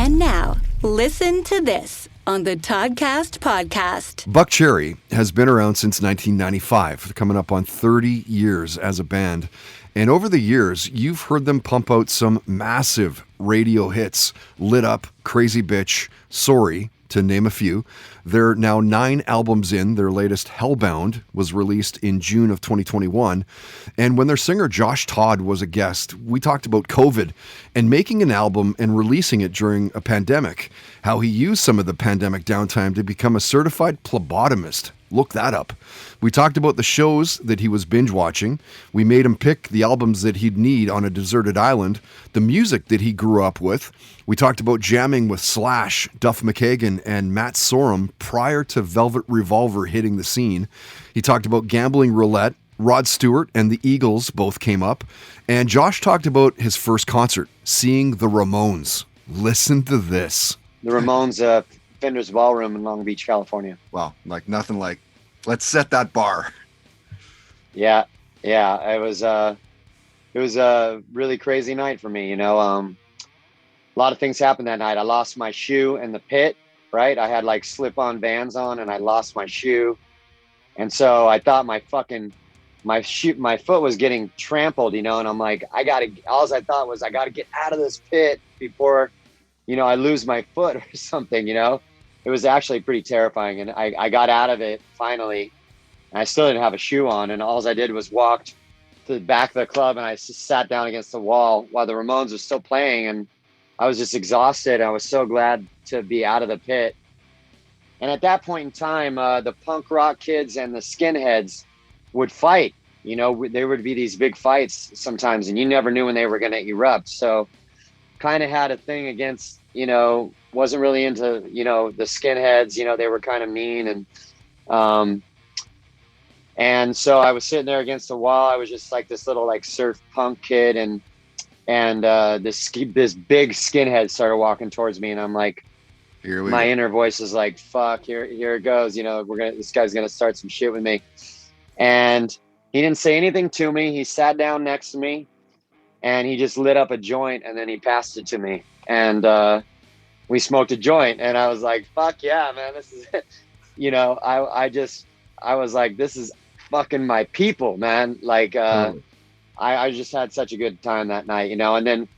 And now, listen to this on the Toddcast podcast. Buckcherry has been around since 1995, coming up on 30 years as a band. And over the years, you've heard them pump out some massive radio hits: Lit Up, Crazy Bitch, Sorry, to name a few. They're now 9 albums in. Their latest, Hellbound, was released in June of 2021. And when their singer Josh Todd was a guest, we talked about COVID and making an album and releasing it during a pandemic, how he used some of the pandemic downtime to become a certified phlebotomist. Look that up. We talked about the shows that he was binge watching. We made him pick the albums that he'd need on a deserted island, the music that he grew up with. We talked about jamming with Slash, Duff McKagan, and Matt Sorum prior to Velvet Revolver hitting the scene. He talked about gambling roulette. Rod Stewart and the Eagles both came up. And Josh talked about his first concert, seeing the Ramones. Listen to this. The Ramones, Fender's Ballroom in Long Beach, California. Wow, like nothing like. Let's set that bar. Yeah. It was a really crazy night for me. A lot of things happened that night. I lost my shoe in the pit. Right, I had like slip-on Vans on, and I lost my shoe, and so I thought my foot was getting trampled. And I'm like, all I thought was I gotta get out of this pit before, I lose my foot or something. It was actually pretty terrifying, and I got out of it finally, and I still didn't have a shoe on, and all I did was walked to the back of the club, and I just sat down against the wall while the Ramones were still playing, and I was just exhausted. I was so glad to be out of the pit. And at that point in time, the punk rock kids and the skinheads would fight. There would be these big fights sometimes, and you never knew when they were going to erupt. So kind of had a thing against, wasn't really into, the skinheads. They were kind of mean. And so I was sitting there against the wall. I was just like this little like surf punk kid, and this big skinhead started walking towards me, and I'm like, my inner voice is like, fuck, here it goes. This guy's gonna start some shit with me. And he didn't say anything to me. He sat down next to me, and he just lit up a joint, and then he passed it to me, and we smoked a joint, and I was like, fuck yeah, man, this is it. I was like, this is fucking my people, man. Like, I just had such a good time that night, and then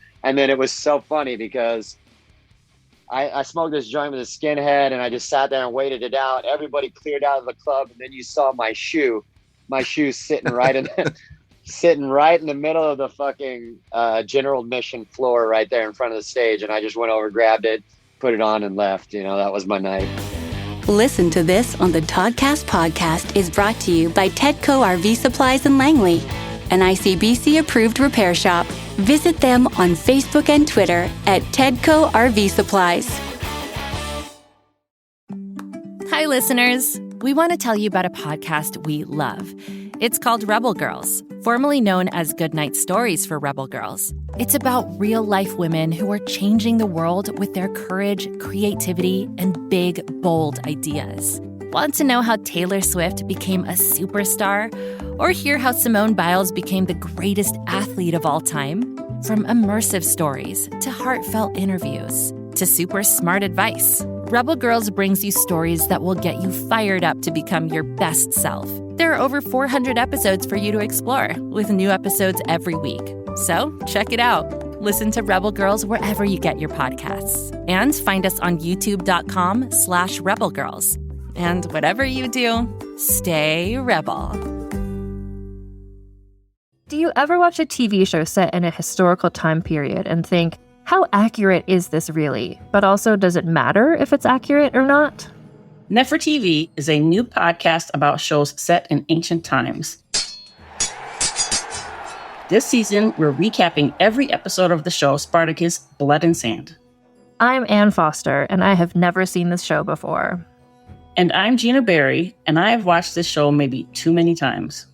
it was so funny because I smoked this joint with a skinhead, and I just sat there and waited it out. Everybody cleared out of the club, and then you saw my shoe sitting right in the middle of the fucking general admission floor right there in front of the stage. And I just went over, grabbed it, put it on, and left. That was my night. Listen to this on the Toddcast podcast is brought to you by Tedco RV Supplies in Langley, an ICBC-approved repair shop. Visit them on Facebook and Twitter at Tedco RV Supplies. Hi, listeners. We want to tell you about a podcast we love. It's called Rebel Girls, formerly known as Goodnight Stories for Rebel Girls. It's about real-life women who are changing the world with their courage, creativity, and big, bold ideas. Want to know how Taylor Swift became a superstar? Or hear how Simone Biles became the greatest athlete of all time? From immersive stories to heartfelt interviews to super smart advice, Rebel Girls brings you stories that will get you fired up to become your best self. There are over 400 episodes for you to explore, with new episodes every week. So check it out. Listen to Rebel Girls wherever you get your podcasts. And find us on youtube.com/rebelgirls. And whatever you do, stay rebel. Do you ever watch a TV show set in a historical time period and think, how accurate is this really? But also, does it matter if it's accurate or not? Nefertiti is a new podcast about shows set in ancient times. This season, we're recapping every episode of the show Spartacus, Blood and Sand. I'm Ann Foster, and I have never seen this show before. And I'm Gina Berry, and I have watched this show maybe too many times.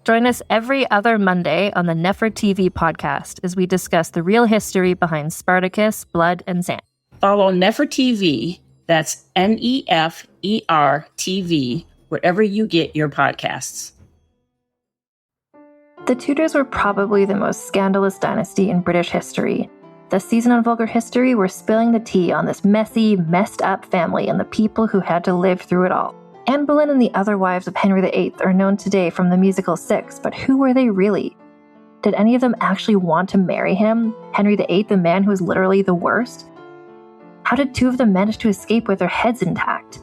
Join us every other Monday on the Nefertiti podcast as we discuss the real history behind Spartacus, Blood and Sand. Follow Nefertiti, that's NEFER-TV, wherever you get your podcasts. The Tudors were probably the most scandalous dynasty in British history. This season on Vulgar History, we're spilling the tea on this messy, messed up family and the people who had to live through it all. Anne Boleyn and the other wives of Henry VIII are known today from the musical Six, but who were they really? Did any of them actually want to marry him? Henry VIII, the man who was literally the worst? How did two of them manage to escape with their heads intact?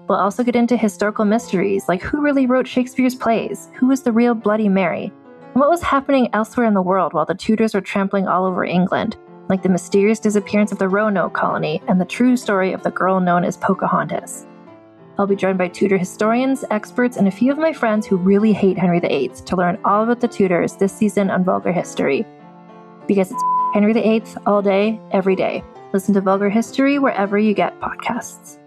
We'll also get into historical mysteries, like who really wrote Shakespeare's plays? Who was the real Bloody Mary? And what was happening elsewhere in the world while the Tudors were trampling all over England, like the mysterious disappearance of the Roanoke colony and the true story of the girl known as Pocahontas. I'll be joined by Tudor historians, experts, and a few of my friends who really hate Henry VIII to learn all about the Tudors this season on Vulgar History. Because it's Henry VIII all day, every day. Listen to Vulgar History wherever you get podcasts.